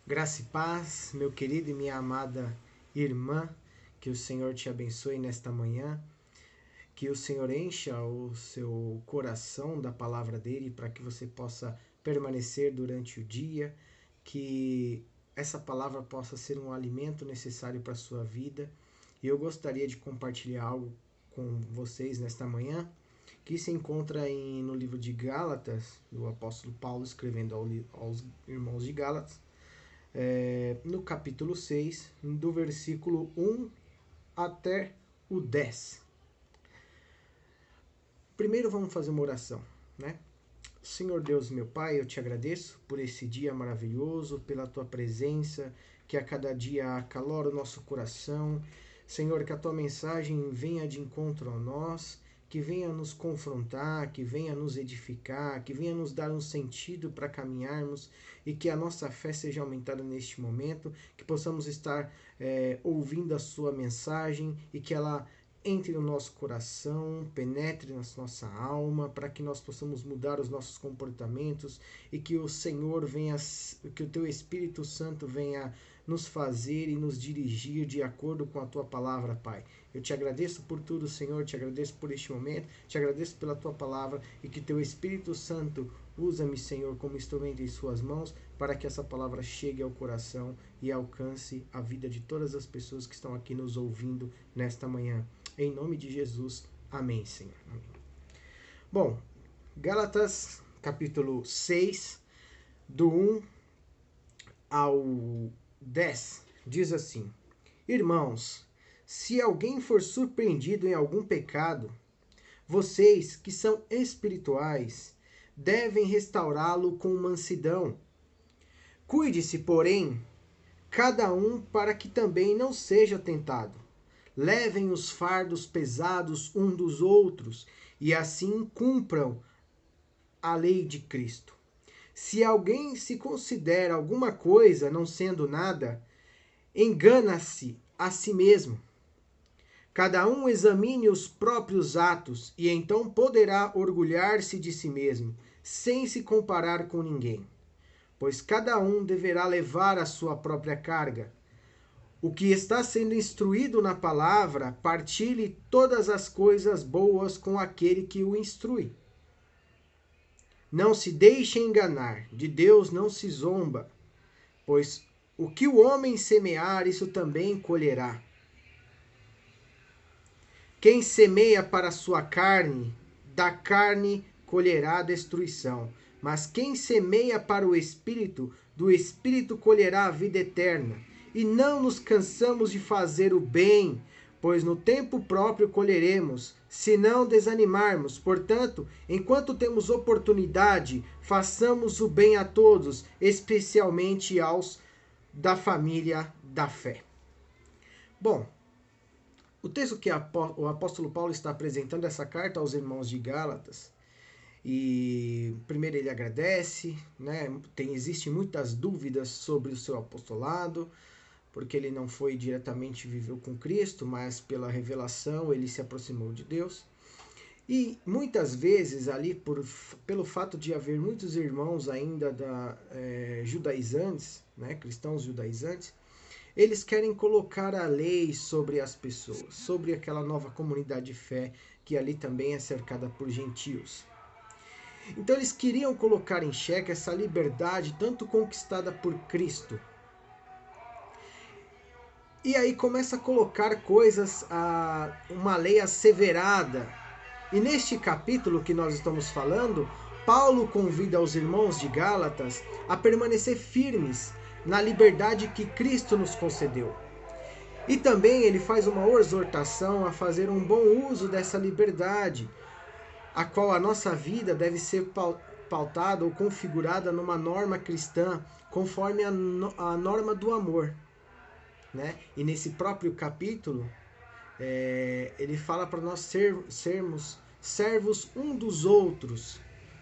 Graça e paz, meu querido e minha amada irmã, que o Senhor te abençoe nesta manhã, que o Senhor encha o seu coração da palavra dele para que você possa permanecer durante o dia, que essa palavra possa ser um alimento necessário para a sua vida. E eu gostaria de compartilhar algo com vocês nesta manhã, que se encontra no livro de Gálatas, do apóstolo Paulo escrevendo aos irmãos de Gálatas, no capítulo 6, do versículo 1 até o 10. Primeiro vamos fazer uma oração, né? Senhor Deus, meu Pai, eu te agradeço por esse dia maravilhoso, pela tua presença, que a cada dia acalora o nosso coração. Senhor, que a tua mensagem venha de encontro a nós, que venha nos confrontar, que venha nos edificar, que venha nos dar um sentido para caminharmos e que a nossa fé seja aumentada neste momento, que possamos estar ouvindo a sua mensagem e que ela entre no nosso coração, penetre na nossa alma, para que nós possamos mudar os nossos comportamentos e que o Senhor venha, que o teu Espírito Santo venha nos fazer e nos dirigir de acordo com a tua palavra, Pai. Eu te agradeço por tudo, Senhor, te agradeço por este momento, te agradeço pela tua palavra e que teu Espírito Santo usa-me, Senhor, como instrumento em suas mãos para que essa palavra chegue ao coração e alcance a vida de todas as pessoas que estão aqui nos ouvindo nesta manhã. Em nome de Jesus. Amém, Senhor. Amém. Bom, Gálatas, capítulo 6, do 1 ao 10, diz assim: Irmãos, se alguém for surpreendido em algum pecado, vocês que são espirituais devem restaurá-lo com mansidão. Cuide-se, porém, cada um para que também não seja tentado. Levem os fardos pesados um dos outros e assim cumpram a lei de Cristo. Se alguém se considera alguma coisa não sendo nada, engana-se a si mesmo. Cada um examine os próprios atos e então poderá orgulhar-se de si mesmo, sem se comparar com ninguém. Pois cada um deverá levar a sua própria carga. O que está sendo instruído na palavra, partilhe todas as coisas boas com aquele que o instrui. Não se deixe enganar, de Deus não se zomba, pois o que o homem semear, isso também colherá. Quem semeia para a sua carne, da carne colherá destruição. Mas quem semeia para o Espírito, do Espírito colherá a vida eterna. E não nos cansamos de fazer o bem, pois no tempo próprio colheremos, se não desanimarmos. Portanto, enquanto temos oportunidade, façamos o bem a todos, especialmente aos da família da fé. Bom, o texto que o apóstolo Paulo está apresentando, essa carta aos irmãos de Gálatas, e primeiro ele agradece, né? Existem muitas dúvidas sobre o seu apostolado, porque ele não foi diretamente viveu com Cristo, mas pela revelação ele se aproximou de Deus. E muitas vezes ali, pelo fato de haver muitos irmãos ainda judaizantes, né, cristãos judaizantes, eles querem colocar a lei sobre as pessoas, sobre aquela nova comunidade de fé que ali também é cercada por gentios. Então eles queriam colocar em xeque essa liberdade tanto conquistada por Cristo. E aí começa a colocar coisas, uma lei asseverada. E neste capítulo que nós estamos falando, Paulo convida os irmãos de Gálatas a permanecer firmes na liberdade que Cristo nos concedeu. E também ele faz uma exortação a fazer um bom uso dessa liberdade, a qual a nossa vida deve ser pautada ou configurada numa norma cristã, conforme a norma do amor. Né? E nesse próprio capítulo, ele fala para nós sermos servos um dos outros,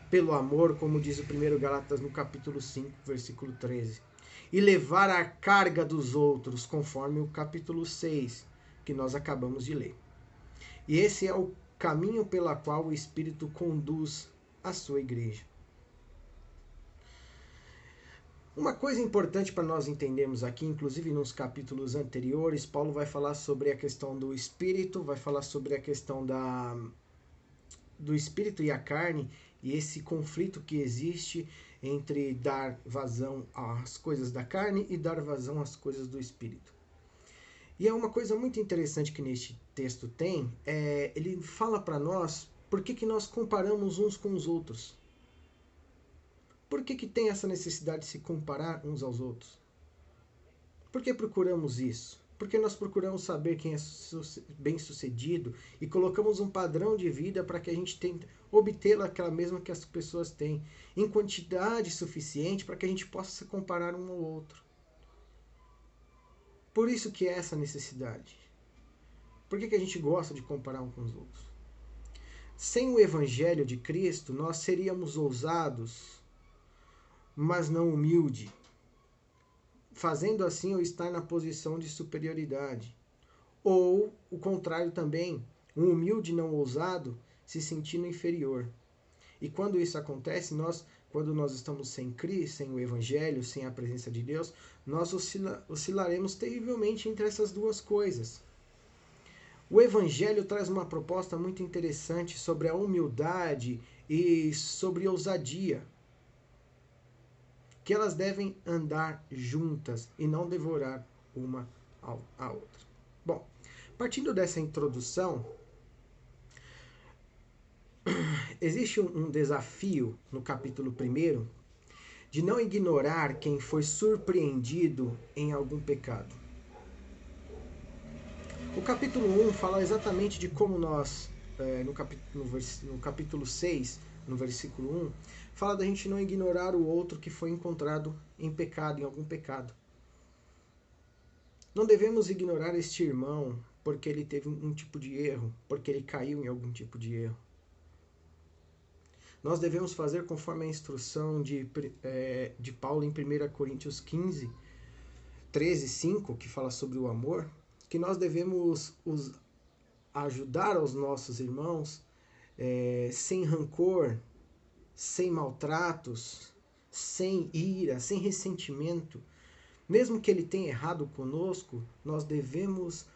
pelo amor, como diz o 1 Gálatas no capítulo 5, versículo 13. E levar a carga dos outros, conforme o capítulo 6, que nós acabamos de ler. E esse é o caminho pela qual o Espírito conduz a sua igreja. Uma coisa importante para nós entendermos aqui, inclusive nos capítulos anteriores, Paulo vai falar sobre a questão do espírito, vai falar sobre a questão do espírito e a carne, e esse conflito que existe entre dar vazão às coisas da carne e dar vazão às coisas do espírito. E é uma coisa muito interessante que neste texto tem, ele fala para nós por que nós comparamos uns com os outros. Por que tem essa necessidade de se comparar uns aos outros? Por que procuramos isso? Porque nós procuramos saber quem é bem-sucedido e colocamos um padrão de vida para que a gente tente obter aquela mesma que as pessoas têm, em quantidade suficiente para que a gente possa se comparar um ao outro. Por isso que é essa necessidade. Por que a gente gosta de comparar um com os outros? Sem o Evangelho de Cristo, nós seríamos ousados, mas não humilde, fazendo assim eu estar na posição de superioridade. Ou o contrário também, um humilde não ousado se sentindo inferior. E quando isso acontece, quando nós estamos sem Cristo, sem o Evangelho, sem a presença de Deus, nós oscilaremos terrivelmente entre essas duas coisas. O Evangelho traz uma proposta muito interessante sobre a humildade e sobre a ousadia, que elas devem andar juntas e não devorar uma a outra. Bom, partindo dessa introdução, existe um desafio no capítulo 1 de não ignorar quem foi surpreendido em algum pecado. O capítulo 1 fala exatamente de como nós, no capítulo 6, no versículo 1, fala da gente não ignorar o outro que foi encontrado em pecado, em algum pecado. Não devemos ignorar este irmão porque ele teve um tipo de erro, porque ele caiu em algum tipo de erro. Nós devemos fazer conforme a instrução de Paulo em 1 Coríntios 15, 13, 5, que fala sobre o amor, que nós devemos ajudar aos nossos irmãos sem rancor, sem maltratos, sem ira, sem ressentimento. Mesmo que ele tenha errado conosco, nós devemos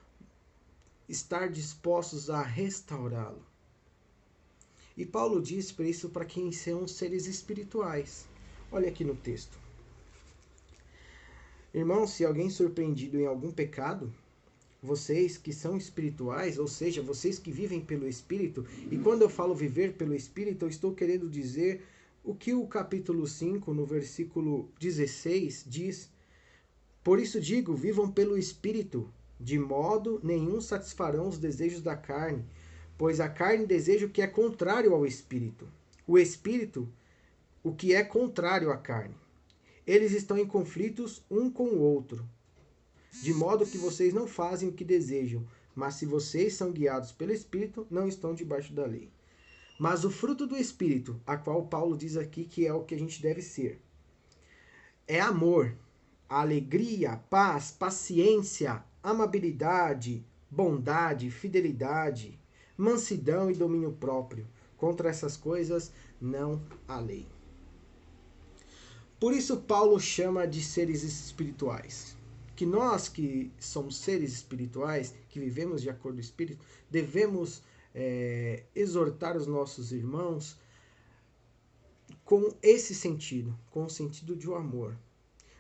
estar dispostos a restaurá-lo. E Paulo diz para isso para quem são seres espirituais. Olha aqui no texto. Irmãos, se alguém surpreendido em algum pecado, vocês que são espirituais, ou seja, vocês que vivem pelo Espírito, e quando eu falo viver pelo Espírito, eu estou querendo dizer o que o capítulo 5, no versículo 16, diz. Por isso digo, vivam pelo Espírito, de modo nenhum satisfarão os desejos da carne, pois a carne deseja o que é contrário ao Espírito. O Espírito, o que é contrário à carne. Eles estão em conflitos um com o outro, de modo que vocês não fazem o que desejam, mas se vocês são guiados pelo Espírito, não estão debaixo da lei. Mas o fruto do Espírito, a qual Paulo diz aqui que é o que a gente deve ser, é amor, alegria, paz, paciência, amabilidade, bondade, fidelidade, mansidão e domínio próprio. Contra essas coisas não há lei. Por isso Paulo chama de seres espirituais. Que nós que somos seres espirituais, que vivemos de acordo com o Espírito, devemos exortar os nossos irmãos com esse sentido, com o sentido de amor.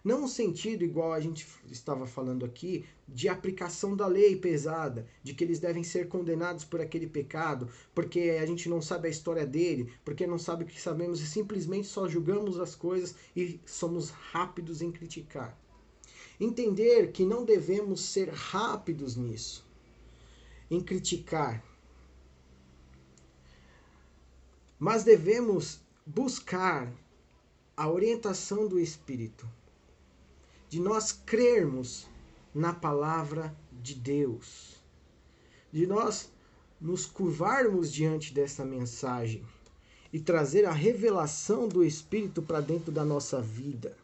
Não um sentido igual a gente estava falando aqui, de aplicação da lei pesada, de que eles devem ser condenados por aquele pecado, porque a gente não sabe a história dele, porque não sabe o que sabemos e simplesmente só julgamos as coisas e somos rápidos em criticar. Entender que não devemos ser rápidos nisso, em criticar, mas devemos buscar a orientação do Espírito, de nós crermos na palavra de Deus, de nós nos curvarmos diante dessa mensagem e trazer a revelação do Espírito para dentro da nossa vida.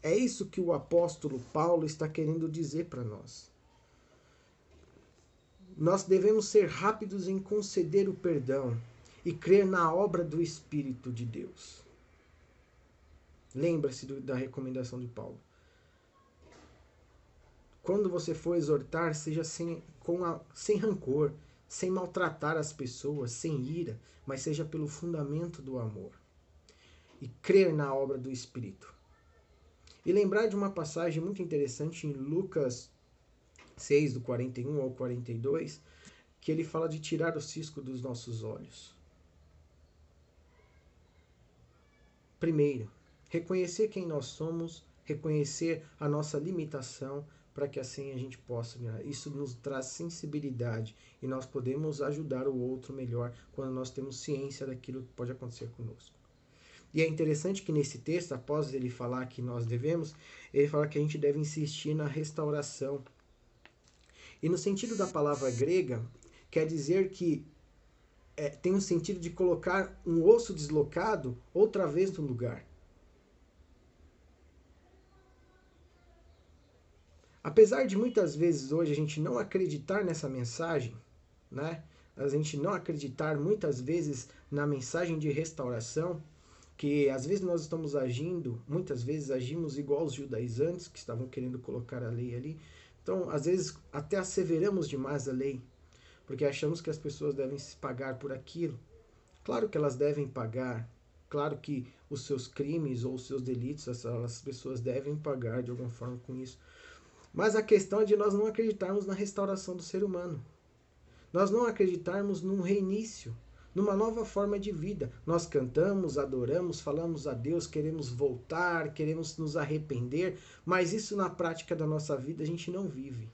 É isso que o apóstolo Paulo está querendo dizer para nós. Nós devemos ser rápidos em conceder o perdão e crer na obra do Espírito de Deus. Lembra-se da recomendação de Paulo. Quando você for exortar, seja sem rancor, sem maltratar as pessoas, sem ira, mas seja pelo fundamento do amor. E crer na obra do Espírito. E lembrar de uma passagem muito interessante em Lucas 6, do 41 ao 42, que ele fala de tirar o cisco dos nossos olhos. Primeiro, reconhecer quem nós somos, reconhecer a nossa limitação, para que assim a gente possa ganhar. Isso nos traz sensibilidade e nós podemos ajudar o outro melhor quando nós temos ciência daquilo que pode acontecer conosco. E é interessante que nesse texto, após ele falar que nós devemos, ele fala que a gente deve insistir na restauração. E no sentido da palavra grega, quer dizer que tem o sentido de colocar um osso deslocado outra vez no lugar. Apesar de muitas vezes hoje a gente não acreditar nessa mensagem, né? A gente não acreditar muitas vezes na mensagem de restauração, que às vezes nós estamos agindo, muitas vezes agimos igual os judaizantes, que estavam querendo colocar a lei ali. Então, às vezes até asseveramos demais a lei, porque achamos que as pessoas devem se pagar por aquilo. Claro que elas devem pagar, claro que os seus crimes ou os seus delitos, as pessoas devem pagar de alguma forma com isso. Mas a questão é de nós não acreditarmos na restauração do ser humano. Nós não acreditarmos num reinício, numa nova forma de vida. Nós cantamos, adoramos, falamos a Deus, queremos voltar, queremos nos arrepender, mas isso na prática da nossa vida a gente não vive.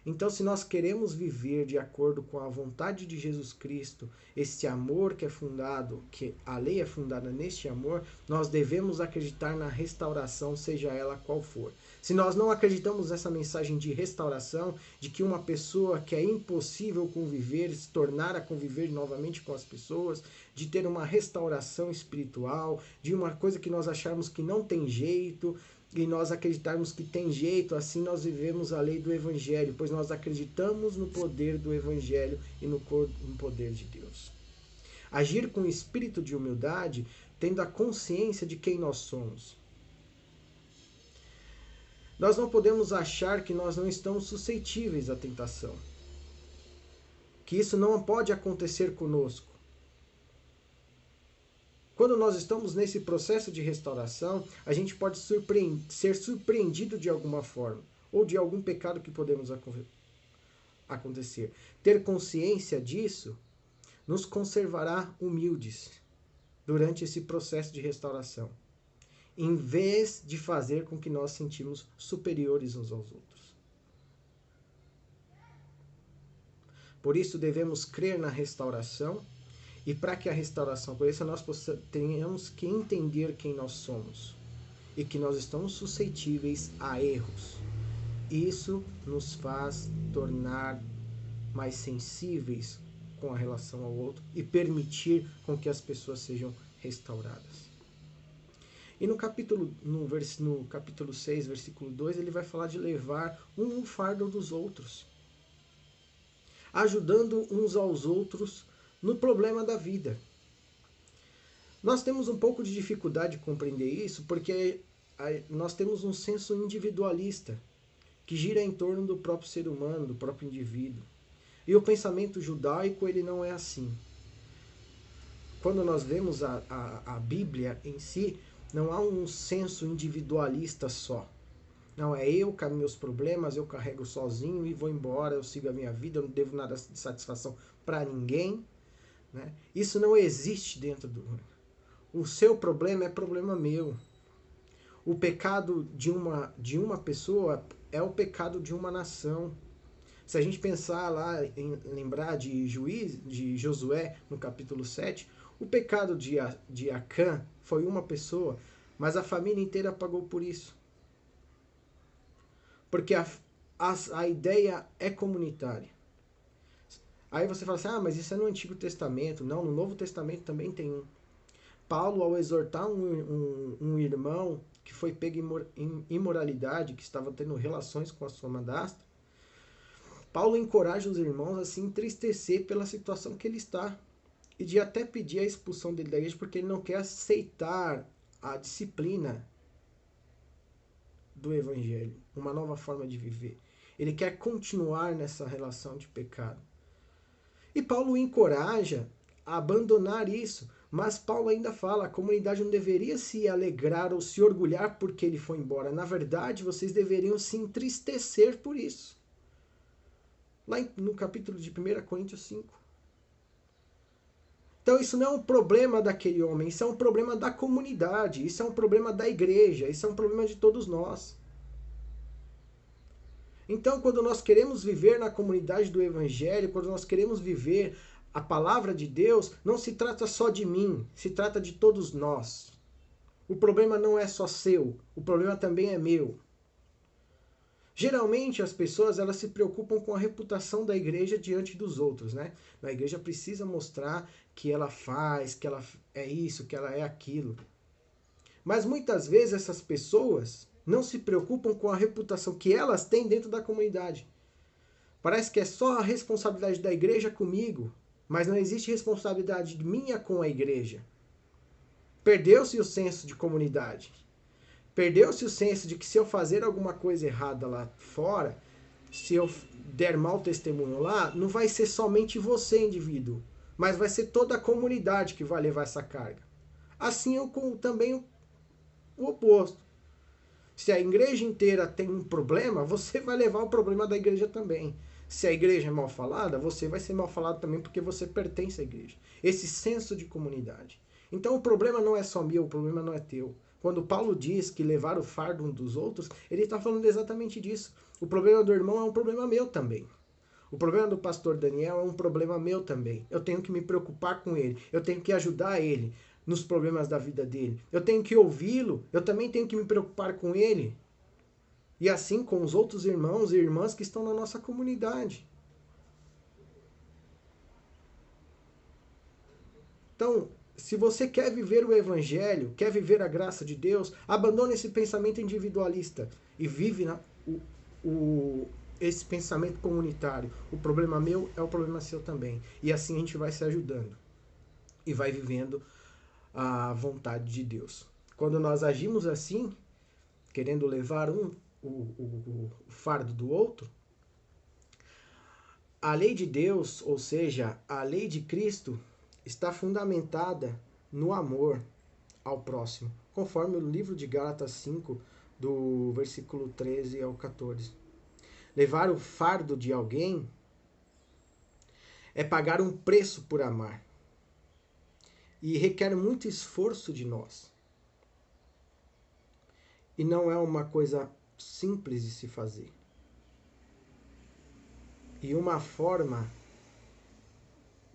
Então, se nós queremos viver de acordo com a vontade de Jesus Cristo, esse amor que é fundado, que a lei é fundada neste amor, nós devemos acreditar na restauração, seja ela qual for. Se nós não acreditamos nessa mensagem de restauração, de que uma pessoa que é impossível conviver, se tornar a conviver novamente com as pessoas, de ter uma restauração espiritual, de uma coisa que nós acharmos que não tem jeito, e nós acreditarmos que tem jeito, assim nós vivemos a lei do Evangelho, pois nós acreditamos no poder do Evangelho e no poder de Deus. Agir com espírito de humildade, tendo a consciência de quem nós somos. Nós não podemos achar que nós não estamos suscetíveis à tentação, que isso não pode acontecer conosco. Quando nós estamos nesse processo de restauração, a gente pode ser surpreendido de alguma forma, ou de algum pecado que podemos acontecer. Ter consciência disso nos conservará humildes durante esse processo de restauração, em vez de fazer com que nós sentimos superiores uns aos outros. Por isso devemos crer na restauração. E para que a restauração aconteça, nós tenhamos que entender quem nós somos e que nós estamos suscetíveis a erros. Isso nos faz tornar mais sensíveis com a relação ao outro e permitir com que as pessoas sejam restauradas. E no capítulo 6, versículo 2, ele vai falar de levar um fardo dos outros, ajudando uns aos outros no problema da vida. Nós temos um pouco de dificuldade de compreender isso porque nós temos um senso individualista que gira em torno do próprio ser humano, do próprio indivíduo. E o pensamento judaico ele não é assim. Quando nós vemos a Bíblia em si, não há um senso individualista só. Não, é eu com meus problemas, eu carrego sozinho e vou embora, eu sigo a minha vida, eu não devo nada de satisfação para ninguém. Né? Isso não existe dentro do... O seu problema é problema meu. O pecado de uma pessoa é o pecado de uma nação. Se a gente pensar lá, lembrar de Josué, no capítulo 7, o pecado de Acã foi uma pessoa, mas a família inteira pagou por isso. Porque a ideia é comunitária. Aí você fala assim, mas isso é no Antigo Testamento. Não, no Novo Testamento também tem um. Paulo, ao exortar um irmão que foi pego em imoralidade, que estava tendo relações com a sua madrasta, Paulo encoraja os irmãos a se entristecer pela situação que ele está. E de até pedir a expulsão dele da igreja, porque ele não quer aceitar a disciplina do Evangelho, uma nova forma de viver. Ele quer continuar nessa relação de pecado. E Paulo o encoraja a abandonar isso, mas Paulo ainda fala, a comunidade não deveria se alegrar ou se orgulhar porque ele foi embora. Na verdade, vocês deveriam se entristecer por isso. Lá no capítulo de 1 Coríntios 5. Então isso não é um problema daquele homem, isso é um problema da comunidade, isso é um problema da igreja, isso é um problema de todos nós. Então, quando nós queremos viver na comunidade do Evangelho, quando nós queremos viver a palavra de Deus, não se trata só de mim, se trata de todos nós. O problema não é só seu, o problema também é meu. Geralmente as pessoas elas se preocupam com a reputação da igreja diante dos outros, né? A igreja precisa mostrar que ela faz, que ela é isso, que ela é aquilo. Mas muitas vezes essas pessoas não se preocupam com a reputação que elas têm dentro da comunidade. Parece que é só a responsabilidade da igreja comigo, mas não existe responsabilidade minha com a igreja. Perdeu-se o senso de comunidade. Perdeu-se o senso de que se eu fazer alguma coisa errada lá fora, se eu der mau testemunho lá, não vai ser somente você, indivíduo, mas vai ser toda a comunidade que vai levar essa carga. Assim eu também o oposto. Se a igreja inteira tem um problema, você vai levar o problema da igreja também. Se a igreja é mal falada, você vai ser mal falado também porque você pertence à igreja. Esse senso de comunidade. Então o problema não é só meu, o problema não é teu. Quando Paulo diz que levar o fardo um dos outros, ele está falando exatamente disso. O problema do irmão é um problema meu também. O problema do pastor Daniel é um problema meu também. Eu tenho que me preocupar com ele. Eu tenho que ajudar ele nos problemas da vida dele. Eu tenho que ouvi-lo. Eu também tenho que me preocupar com ele. E assim com os outros irmãos e irmãs que estão na nossa comunidade. Então, se você quer viver o Evangelho, quer viver a graça de Deus, abandone esse pensamento individualista e vive esse pensamento comunitário. O problema meu é o problema seu também. E assim a gente vai se ajudando e vai vivendo a vontade de Deus. Quando nós agimos assim, querendo levar o fardo do outro, a lei de Deus, ou seja, a lei de Cristo, está fundamentada no amor ao próximo, conforme o livro de Gálatas 5, do versículo 13 ao 14. Levar o fardo de alguém é pagar um preço por amar. E requer muito esforço de nós. E não é uma coisa simples de se fazer. E uma forma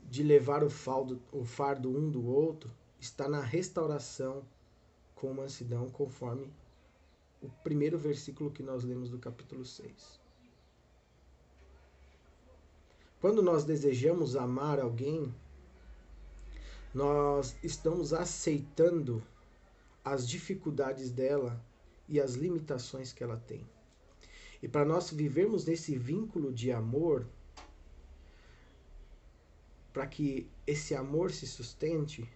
de levar o fardo um do outro está na restauração com mansidão, conforme o primeiro versículo que nós lemos do capítulo 6. Quando nós desejamos amar alguém, nós estamos aceitando as dificuldades dela e as limitações que ela tem. E para nós vivermos nesse vínculo de amor, para que esse amor se sustente,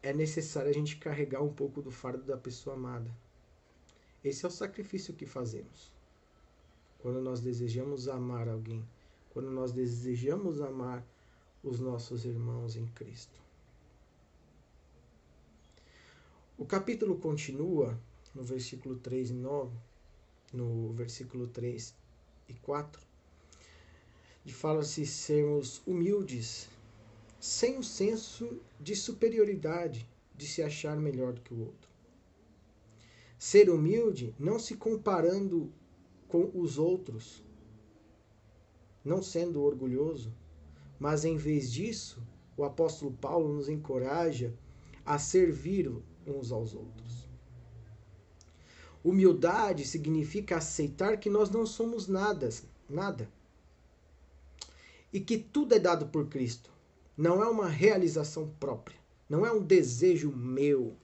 é necessário a gente carregar um pouco do fardo da pessoa amada. Esse é o sacrifício que fazemos. Quando nós desejamos amar alguém, quando nós desejamos amar os nossos irmãos em Cristo. O capítulo continua no versículo 3 e 9, no versículo 3 e 4, e fala-se sermos humildes, sem o senso de superioridade, de se achar melhor do que o outro. Ser humilde não se comparando com os outros, não sendo orgulhoso, mas em vez disso, o apóstolo Paulo nos encoraja a servir uns aos outros. Humildade significa aceitar que nós não somos nada, e que tudo é dado por Cristo. Não é uma realização própria, não é um desejo meu,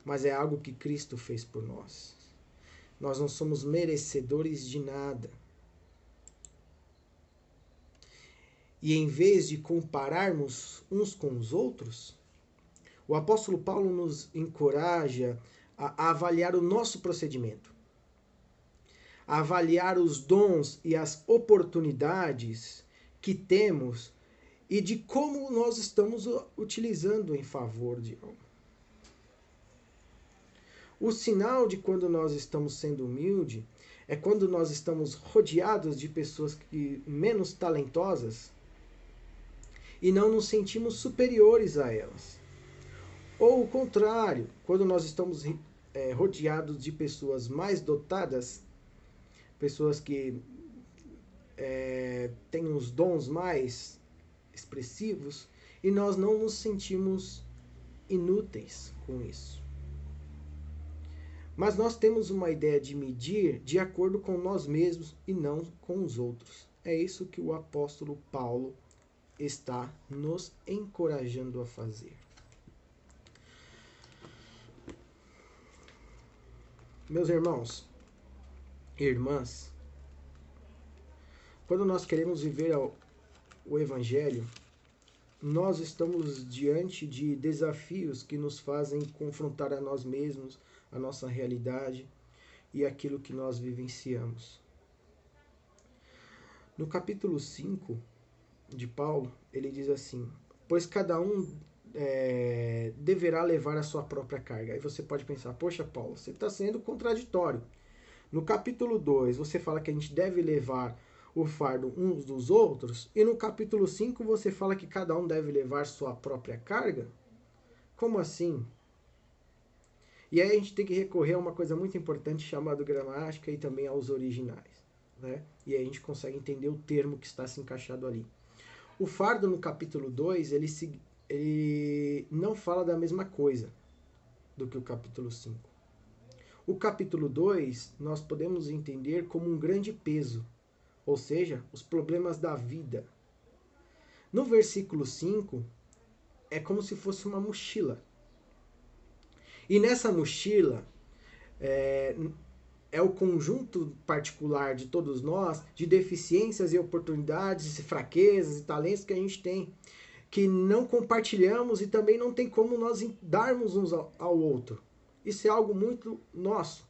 mas é algo que Cristo fez por nós. Nós não somos merecedores de nada. E em vez de compararmos uns com os outros, O apóstolo Paulo nos encoraja a avaliar o nosso procedimento, a avaliar os dons e as oportunidades que temos e de como nós estamos utilizando em favor de algo. O sinal de quando nós estamos sendo humildes é quando nós estamos rodeados de pessoas menos talentosas e não nos sentimos superiores a elas. Ou o contrário, quando nós estamos rodeados de pessoas mais dotadas, pessoas que têm os dons mais expressivos, e nós não nos sentimos inúteis com isso. Mas nós temos uma ideia de medir de acordo com nós mesmos e não com os outros. É isso que o apóstolo Paulo está nos encorajando a fazer. Meus irmãos e irmãs, quando nós queremos viver o Evangelho, nós estamos diante de desafios que nos fazem confrontar a nós mesmos, a nossa realidade e aquilo que nós vivenciamos. No capítulo 5 de Paulo, ele diz assim: pois cada um deverá levar a sua própria carga. Aí você pode pensar, poxa Paulo, você está sendo contraditório. No capítulo 2 você fala que a gente deve levar o fardo uns dos outros, e no capítulo 5 você fala que cada um deve levar sua própria carga? Como assim? E aí a gente tem que recorrer a uma coisa muito importante chamada gramática e também aos originais, né? E aí a gente consegue entender o termo que está se encaixado ali. O fardo no capítulo 2, ele não fala da mesma coisa do que o capítulo 5. O capítulo 2 nós podemos entender como um grande peso, ou seja, os problemas da vida. No versículo 5, é como se fosse uma mochila. E nessa mochila é o conjunto particular de todos nós, de deficiências e oportunidades, e fraquezas e talentos que a gente tem, que não compartilhamos e também não tem como nós darmos uns ao outro. Isso é algo muito nosso.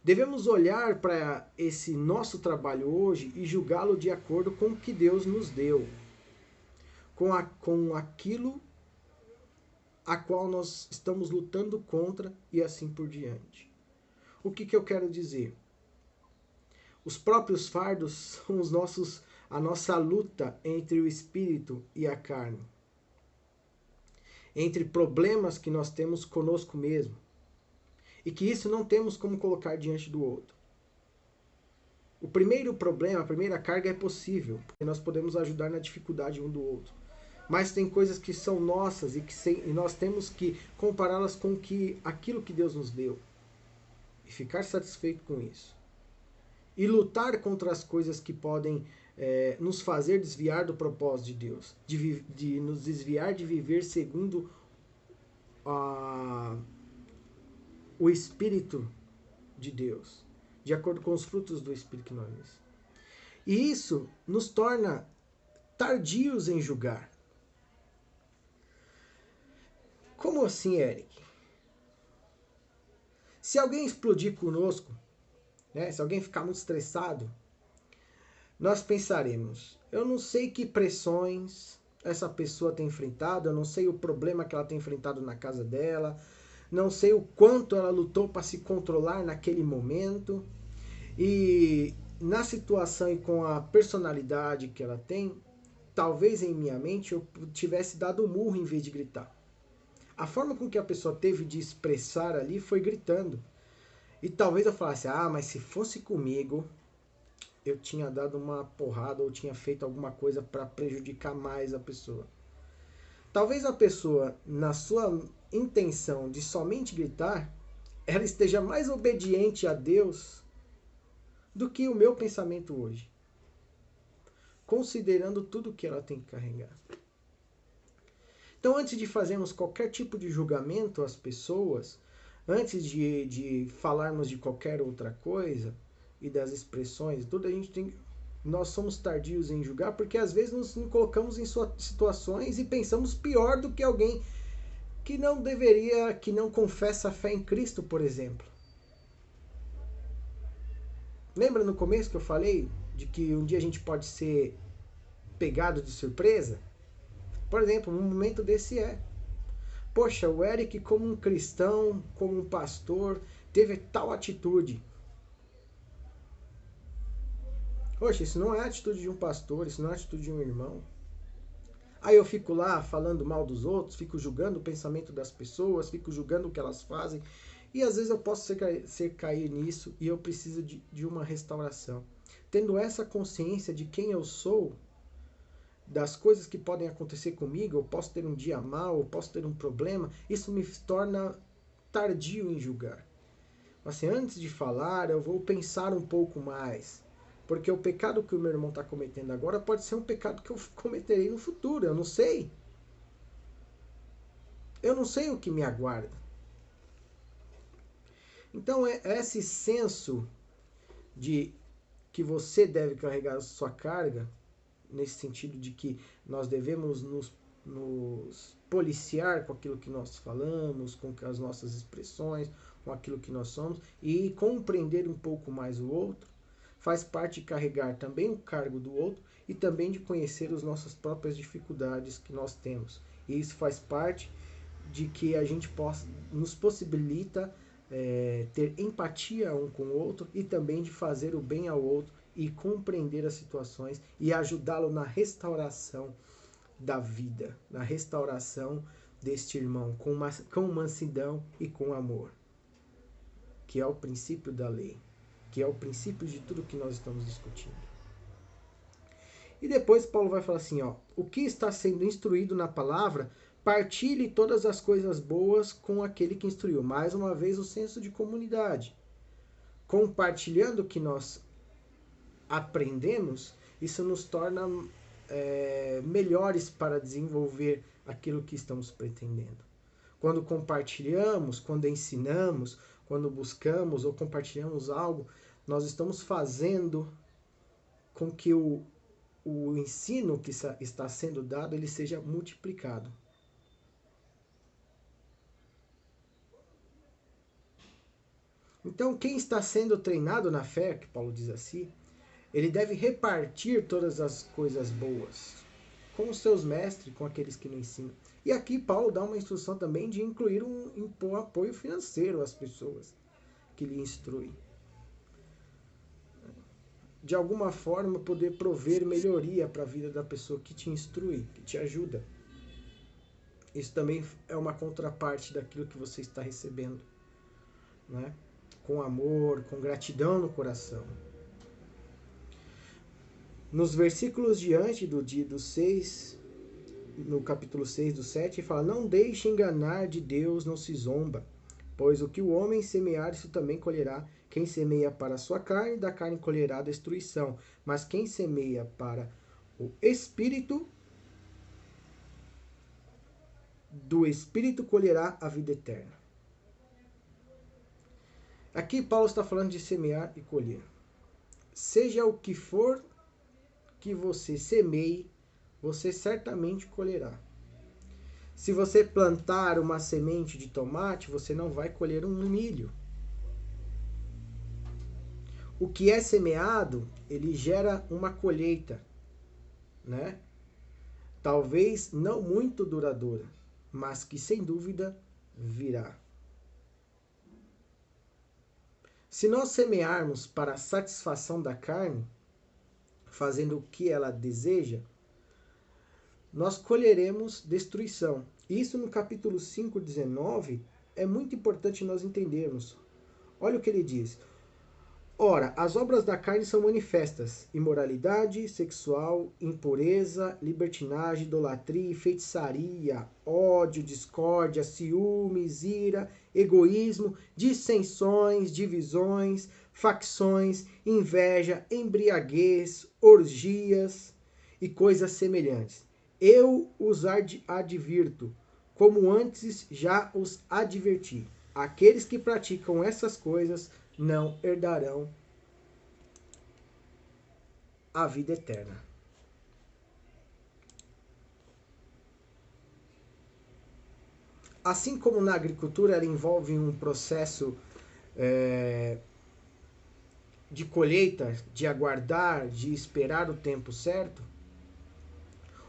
Devemos olhar para esse nosso trabalho hoje e julgá-lo de acordo com o que Deus nos deu, com aquilo a qual nós estamos lutando contra e assim por diante. O que eu quero dizer? Os próprios fardos são a nossa luta entre o espírito e a carne, entre problemas que nós temos conosco mesmo, e que isso não temos como colocar diante do outro. O primeiro problema, a primeira carga é possível, porque nós podemos ajudar na dificuldade um do outro. Mas tem coisas que são nossas e nós temos que compará-las com aquilo que Deus nos deu. E ficar satisfeito com isso. E lutar contra as coisas que podem nos fazer desviar do propósito de Deus. De nos desviar de viver segundo o Espírito de Deus. De acordo com os frutos do Espírito que nós temos. E isso nos torna tardios em julgar. Como assim, Eric? Se alguém explodir conosco, né, se alguém ficar muito estressado, nós pensaremos, eu não sei que pressões essa pessoa tem enfrentado, eu não sei o problema que ela tem enfrentado na casa dela, não sei o quanto ela lutou para se controlar naquele momento, e na situação e com a personalidade que ela tem, talvez em minha mente eu tivesse dado um murro em vez de gritar. A forma com que a pessoa teve de expressar ali foi gritando. E talvez eu falasse, mas se fosse comigo, eu tinha dado uma porrada ou tinha feito alguma coisa para prejudicar mais a pessoa. Talvez a pessoa, na sua intenção de somente gritar, ela esteja mais obediente a Deus do que o meu pensamento hoje. Considerando tudo que ela tem que carregar. Então, antes de fazermos qualquer tipo de julgamento às pessoas, antes de falarmos de qualquer outra coisa e das expressões, tudo nós somos tardios em julgar porque às vezes nos colocamos em situações e pensamos pior do que alguém que não confessa a fé em Cristo, por exemplo. Lembra no começo que eu falei de que um dia a gente pode ser pegado de surpresa? Por exemplo, um momento desse poxa, o Eric como um cristão, como um pastor, teve tal atitude. Poxa, isso não é a atitude de um pastor, isso não é a atitude de um irmão. Aí eu fico lá falando mal dos outros, fico julgando o pensamento das pessoas, fico julgando o que elas fazem. E às vezes eu posso cair nisso e eu preciso de uma restauração. Tendo essa consciência de quem eu sou, das coisas que podem acontecer comigo, eu posso ter um dia mal, eu posso ter um problema, isso me torna tardio em julgar. Assim, antes de falar, eu vou pensar um pouco mais. Porque o pecado que o meu irmão está cometendo agora pode ser um pecado que eu cometerei no futuro, eu não sei. Eu não sei o que me aguarda. Então, esse senso de que você deve carregar a sua carga, nesse sentido de que nós devemos nos policiar com aquilo que nós falamos, com as nossas expressões, com aquilo que nós somos, e compreender um pouco mais o outro, faz parte de carregar também o cargo do outro e também de conhecer as nossas próprias dificuldades que nós temos. E isso faz parte de que a gente nos possibilita ter empatia um com o outro e também de fazer o bem ao outro e compreender as situações e ajudá-lo na restauração da vida, na restauração deste irmão com mansidão e com amor, que é o princípio da lei, que é o princípio de tudo que nós estamos discutindo. E depois Paulo vai falar assim, o que está sendo instruído na palavra, partilhe todas as coisas boas com aquele que instruiu. Mais uma vez o senso de comunidade. Compartilhando o que nós aprendemos, isso nos torna melhores para desenvolver aquilo que estamos pretendendo. Quando compartilhamos, quando ensinamos, quando buscamos ou compartilhamos algo, nós estamos fazendo com que o ensino que está sendo dado ele seja multiplicado. Então, quem está sendo treinado na fé, que Paulo diz assim, ele deve repartir todas as coisas boas com os seus mestres, com aqueles que não ensinam. E aqui Paulo dá uma instrução também de incluir um apoio financeiro às pessoas que lhe instruem. De alguma forma, poder prover melhoria para a vida da pessoa que te instrui, que te ajuda. Isso também é uma contraparte daquilo que você está recebendo, né? Com amor, com gratidão no coração. Nos versículos diante do 6, no capítulo 6 do 7, fala: não deixe enganar, de Deus não se zomba, pois o que o homem semear, isso também colherá. Quem semeia para a sua carne, da carne colherá a destruição. Mas quem semeia para o Espírito, do Espírito colherá a vida eterna. Aqui Paulo está falando de semear e colher. Seja o que for que você semeie, você certamente colherá. Se você plantar uma semente de tomate, você não vai colher um milho. O que é semeado, ele gera uma colheita, né? Talvez não muito duradoura, mas que sem dúvida virá. Se nós semearmos para a satisfação da carne, fazendo o que ela deseja, nós colheremos destruição. Isso no capítulo 5, 19, é muito importante nós entendermos. Olha o que ele diz. Ora, as obras da carne são manifestas: imoralidade sexual, impureza, libertinagem, idolatria, feitiçaria, ódio, discórdia, ciúmes, ira, egoísmo, dissensões, divisões, facções, inveja, embriaguez, orgias e coisas semelhantes. Eu os advirto, como antes já os adverti. Aqueles que praticam essas coisas não herdarão a vida eterna. assim como na agricultura ela envolve um processo de colheita, de aguardar, de esperar o tempo certo,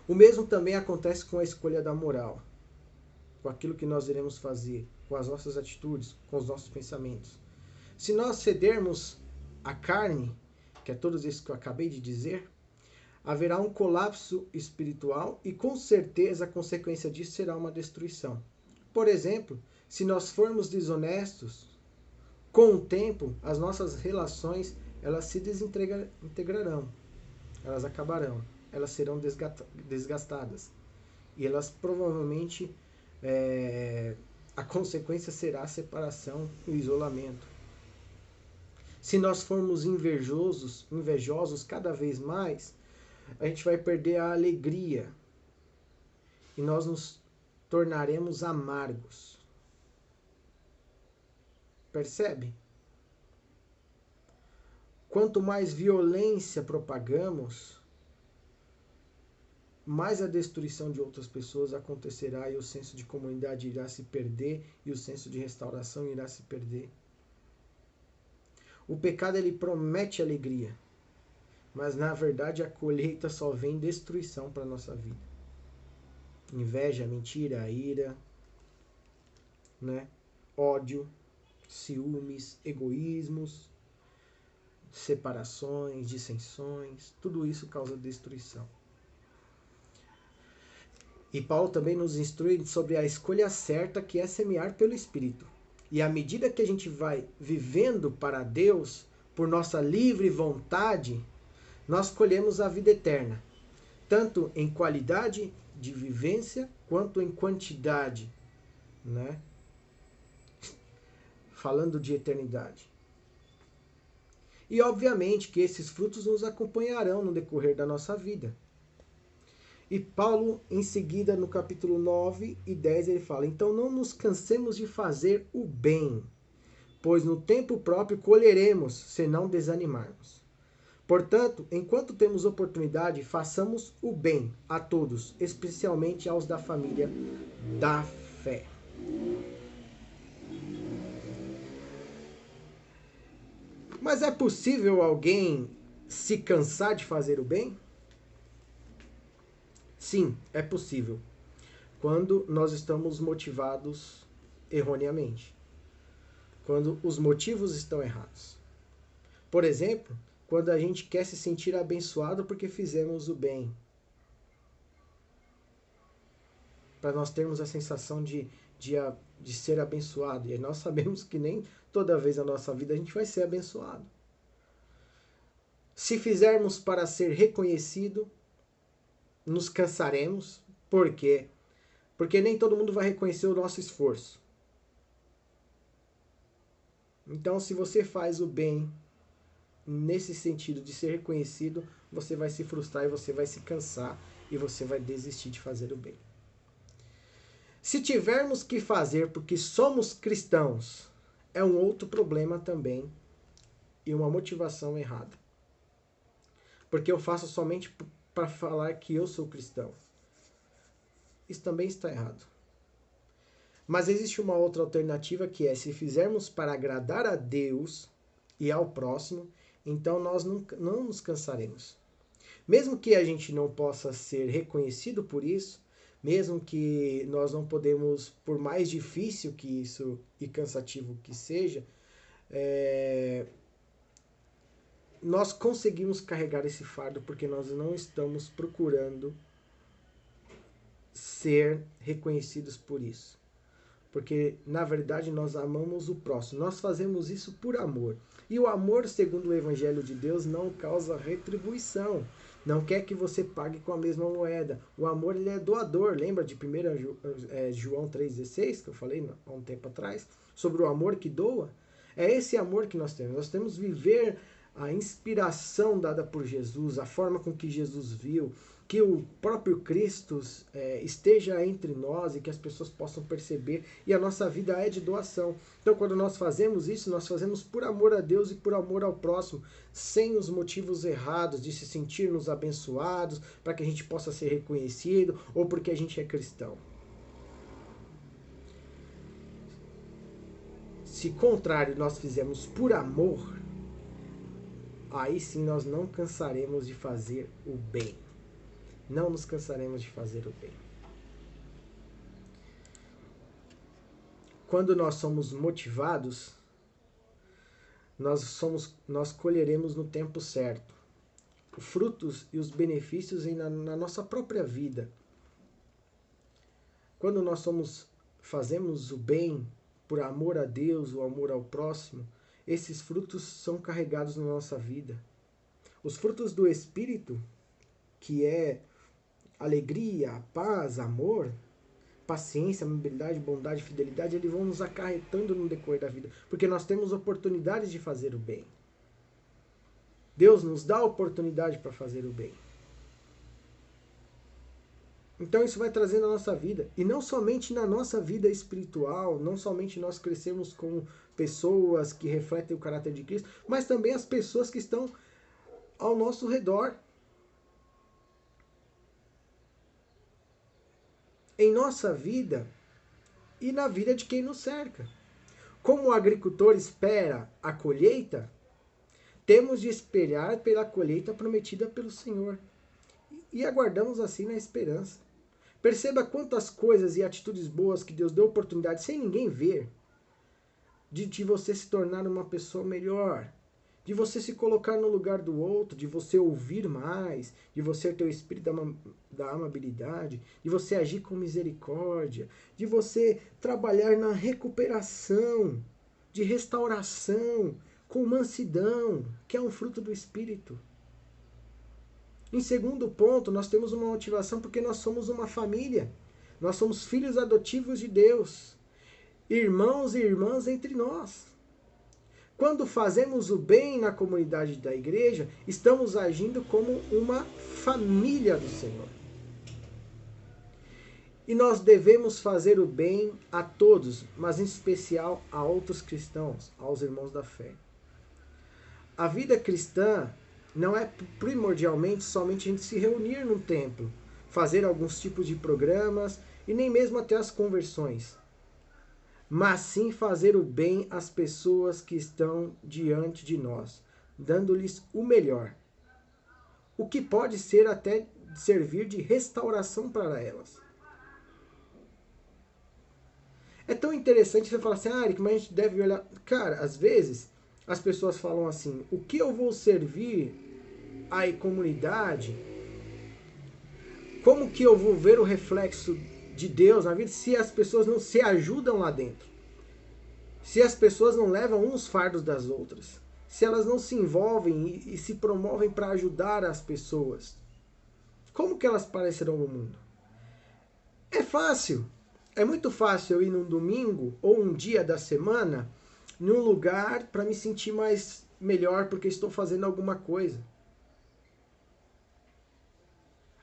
o mesmo também acontece com a escolha da moral, com aquilo que nós iremos fazer, com as nossas atitudes, com os nossos pensamentos. Se nós cedermos à carne, que é todos esses que eu acabei de dizer, haverá um colapso espiritual e com certeza a consequência disso será uma destruição. Por exemplo, se nós formos desonestos, com o tempo as nossas relações elas se desintegrarão, elas acabarão, elas serão desgastadas e elas provavelmente a consequência será a separação e o isolamento. Se nós formos invejosos cada vez mais, a gente vai perder a alegria e nós nos tornaremos amargos. Percebe? Quanto mais violência propagamos, mais a destruição de outras pessoas acontecerá e o senso de comunidade irá se perder e o senso de restauração irá se perder. O pecado ele promete alegria, mas na verdade a colheita só vem destruição para a nossa vida. Inveja, mentira, ira, né? Ódio, ciúmes, egoísmos, separações, dissensões, tudo isso causa destruição. E Paulo também nos instrui sobre a escolha certa, que é semear pelo Espírito. E à medida que a gente vai vivendo para Deus, por nossa livre vontade, nós colhemos a vida eterna, tanto em qualidade de vivência, quanto em quantidade, né? Falando de eternidade. E obviamente que esses frutos nos acompanharão no decorrer da nossa vida. E Paulo, em seguida, no capítulo 9 e 10, ele fala: então não nos cansemos de fazer o bem, pois no tempo próprio colheremos, se não desanimarmos. Portanto, enquanto temos oportunidade, façamos o bem a todos, especialmente aos da família da fé. Mas é possível alguém se cansar de fazer o bem? Sim, é possível. Quando nós estamos motivados erroneamente. Quando os motivos estão errados. Por exemplo, quando a gente quer se sentir abençoado porque fizemos o bem. Para nós termos a sensação de ser abençoado. E nós sabemos que nem toda vez na nossa vida a gente vai ser abençoado. Se fizermos para ser reconhecido, nos cansaremos. Por quê? Porque nem todo mundo vai reconhecer o nosso esforço. Então, se você faz o bem nesse sentido de ser reconhecido, você vai se frustrar e você vai se cansar e você vai desistir de fazer o bem. Se tivermos que fazer porque somos cristãos, é um outro problema também e uma motivação errada. Porque eu faço somente para falar que eu sou cristão. Isso também está errado. Mas existe uma outra alternativa que é: se fizermos para agradar a Deus e ao próximo, então nós não nos cansaremos. Mesmo que a gente não possa ser reconhecido por isso, mesmo que nós não podemos, por mais difícil que isso e cansativo que seja, nós conseguimos carregar esse fardo porque nós não estamos procurando ser reconhecidos por isso. Porque, na verdade, nós amamos o próximo. Nós fazemos isso por amor. E o amor, segundo o Evangelho de Deus, não causa retribuição. Não quer que você pague com a mesma moeda. O amor, ele é doador. Lembra de 1 João 3,16, que eu falei há um tempo atrás? Sobre o amor que doa? É esse amor que nós temos. Nós temos que viver a inspiração dada por Jesus, a forma com que Jesus viu, que o próprio Cristo esteja entre nós e que as pessoas possam perceber, e a nossa vida é de doação. Então, quando nós fazemos isso, nós fazemos por amor a Deus e por amor ao próximo, sem os motivos errados de se sentirmos abençoados, para que a gente possa ser reconhecido, ou porque a gente é cristão. Se contrário nós fizermos por amor, aí sim nós não cansaremos de fazer o bem. Não nos cansaremos de fazer o bem. Quando nós somos motivados, nós colheremos no tempo certo os frutos e os benefícios na nossa própria vida. Quando nós fazemos o bem por amor a Deus, o amor ao próximo, esses frutos são carregados na nossa vida. Os frutos do Espírito, que é alegria, paz, amor, paciência, amabilidade, bondade, fidelidade, eles vão nos acarretando no decorrer da vida, porque nós temos oportunidades de fazer o bem. Deus nos dá a oportunidade para fazer o bem. Então isso vai trazendo a nossa vida. E não somente na nossa vida espiritual, não somente nós crescemos com pessoas que refletem o caráter de Cristo, mas também as pessoas que estão ao nosso redor. Em nossa vida e na vida de quem nos cerca. Como o agricultor espera a colheita, temos de esperar pela colheita prometida pelo Senhor. E aguardamos assim na esperança. Perceba quantas coisas e atitudes boas que Deus deu oportunidade, sem ninguém ver, de você se tornar uma pessoa melhor, de você se colocar no lugar do outro, de você ouvir mais, de você ter o espírito da amabilidade, de você agir com misericórdia, de você trabalhar na recuperação, de restauração, com mansidão, que é um fruto do Espírito. Em segundo ponto, nós temos uma motivação porque nós somos uma família. Nós somos filhos adotivos de Deus. Irmãos e irmãs entre nós. Quando fazemos o bem na comunidade da igreja, estamos agindo como uma família do Senhor. E nós devemos fazer o bem a todos, mas em especial a outros cristãos, aos irmãos da fé. A vida cristã não é primordialmente somente a gente se reunir num templo, fazer alguns tipos de programas e nem mesmo até as conversões, mas sim fazer o bem às pessoas que estão diante de nós, dando-lhes o melhor, o que pode ser até servir de restauração para elas. É tão interessante você falar assim, Eric, mas a gente deve olhar... Cara, às vezes as pessoas falam assim, o que eu vou servir à comunidade? Como que eu vou ver o reflexo de Deus na vida se as pessoas não se ajudam lá dentro? Se as pessoas não levam uns fardos das outras? Se elas não se envolvem e se promovem para ajudar as pessoas? Como que elas aparecerão no mundo? É fácil. É muito fácil eu ir num domingo ou um dia da semana num lugar para me sentir mais melhor porque estou fazendo alguma coisa.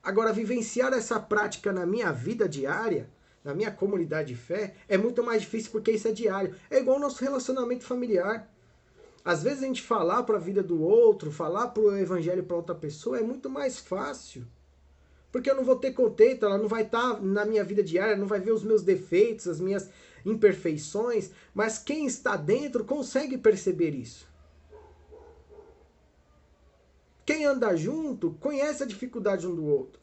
Agora, vivenciar essa prática na minha vida diária, na minha comunidade de fé, é muito mais difícil porque isso é diário. É igual ao nosso relacionamento familiar. Às vezes a gente falar para a vida do outro, falar para o evangelho para outra pessoa é muito mais fácil. Porque eu não vou ter contento, ela não vai estar na minha vida diária, não vai ver os meus defeitos, as minhas imperfeições, mas quem está dentro consegue perceber isso. Quem anda junto conhece a dificuldade um do outro.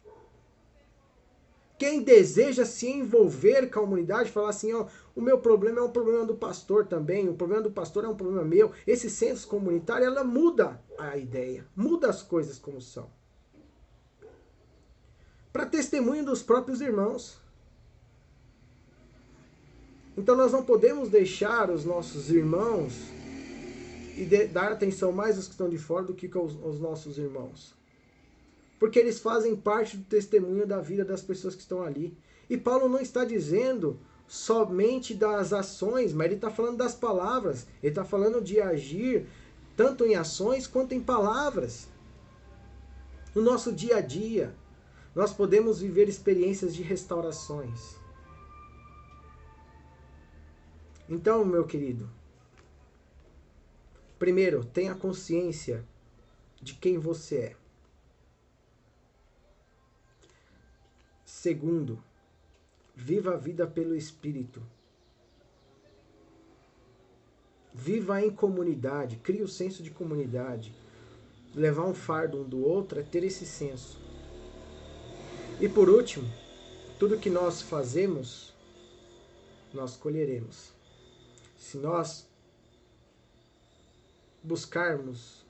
Quem deseja se envolver com a comunidade, falar assim, ó, o meu problema é um problema do pastor também, o problema do pastor é um problema meu. Esse senso comunitário, ela muda a ideia, muda as coisas como são. Para testemunho dos próprios irmãos. Então nós não podemos deixar os nossos irmãos e dar atenção mais aos que estão de fora do que aos nossos irmãos. Porque eles fazem parte do testemunho da vida das pessoas que estão ali. E Paulo não está dizendo somente das ações, mas ele está falando das palavras. Ele está falando de agir tanto em ações quanto em palavras. No nosso dia a dia, nós podemos viver experiências de restaurações. Então, meu querido, primeiro, tenha consciência de quem você é. Segundo, viva a vida pelo Espírito. Viva em comunidade, crie o senso de comunidade. Levar um fardo um do outro é ter esse senso. E por último, tudo que nós fazemos, nós colheremos. Se nós buscarmos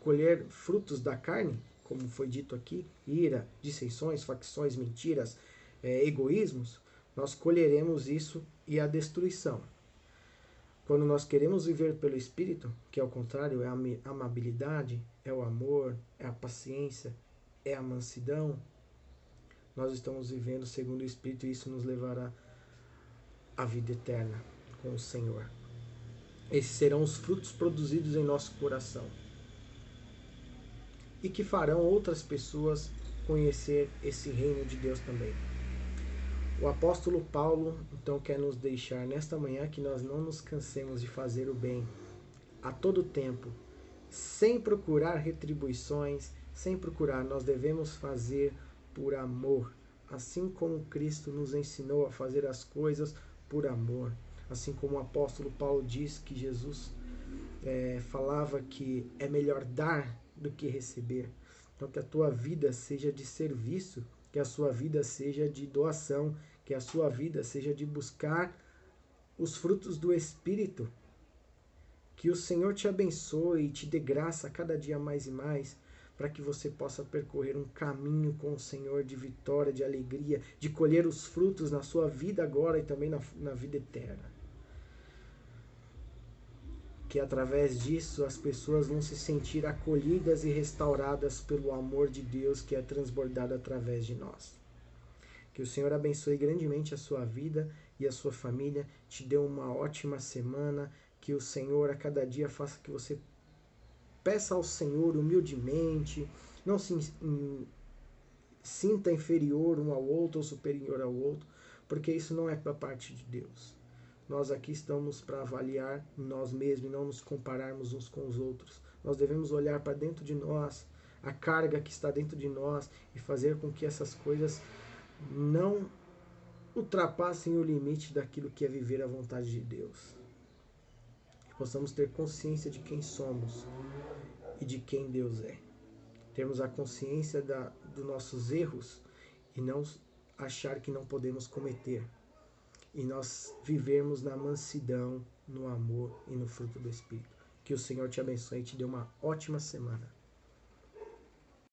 colher frutos da carne, como foi dito aqui, ira, dissensões, facções, mentiras, egoísmos, nós colheremos isso e a destruição. Quando nós queremos viver pelo Espírito, que é o contrário, é a amabilidade, é o amor, é a paciência, é a mansidão, nós estamos vivendo segundo o Espírito e isso nos levará à vida eterna com o Senhor. Esses serão os frutos produzidos em nosso coração e que farão outras pessoas conhecer esse reino de Deus também. O apóstolo Paulo, então, quer nos deixar nesta manhã que nós não nos cansemos de fazer o bem a todo tempo, sem procurar retribuições, sem procurar, nós devemos fazer por amor, assim como Cristo nos ensinou a fazer as coisas por amor. Assim como o apóstolo Paulo diz que Jesus falava que é melhor dar do que receber. Então que a tua vida seja de serviço, que a sua vida seja de doação, que a sua vida seja de buscar os frutos do Espírito. Que o Senhor te abençoe e te dê graça cada dia mais e mais, para que você possa percorrer um caminho com o Senhor de vitória, de alegria, de colher os frutos na sua vida agora e também na vida eterna. Que através disso as pessoas vão se sentir acolhidas e restauradas pelo amor de Deus que é transbordado através de nós. Que o Senhor abençoe grandemente a sua vida e a sua família, te dê uma ótima semana, que o Senhor a cada dia faça que você peça ao Senhor humildemente, não se sinta inferior um ao outro ou superior ao outro, porque isso não é da parte de Deus. Nós aqui estamos para avaliar nós mesmos e não nos compararmos uns com os outros. Nós devemos olhar para dentro de nós, a carga que está dentro de nós e fazer com que essas coisas não ultrapassem o limite daquilo que é viver a vontade de Deus. Que possamos ter consciência de quem somos e de quem Deus é. Termos a consciência dos nossos erros e não achar que não podemos cometer. E nós vivermos na mansidão, no amor e no fruto do Espírito. Que o Senhor te abençoe e te dê uma ótima semana.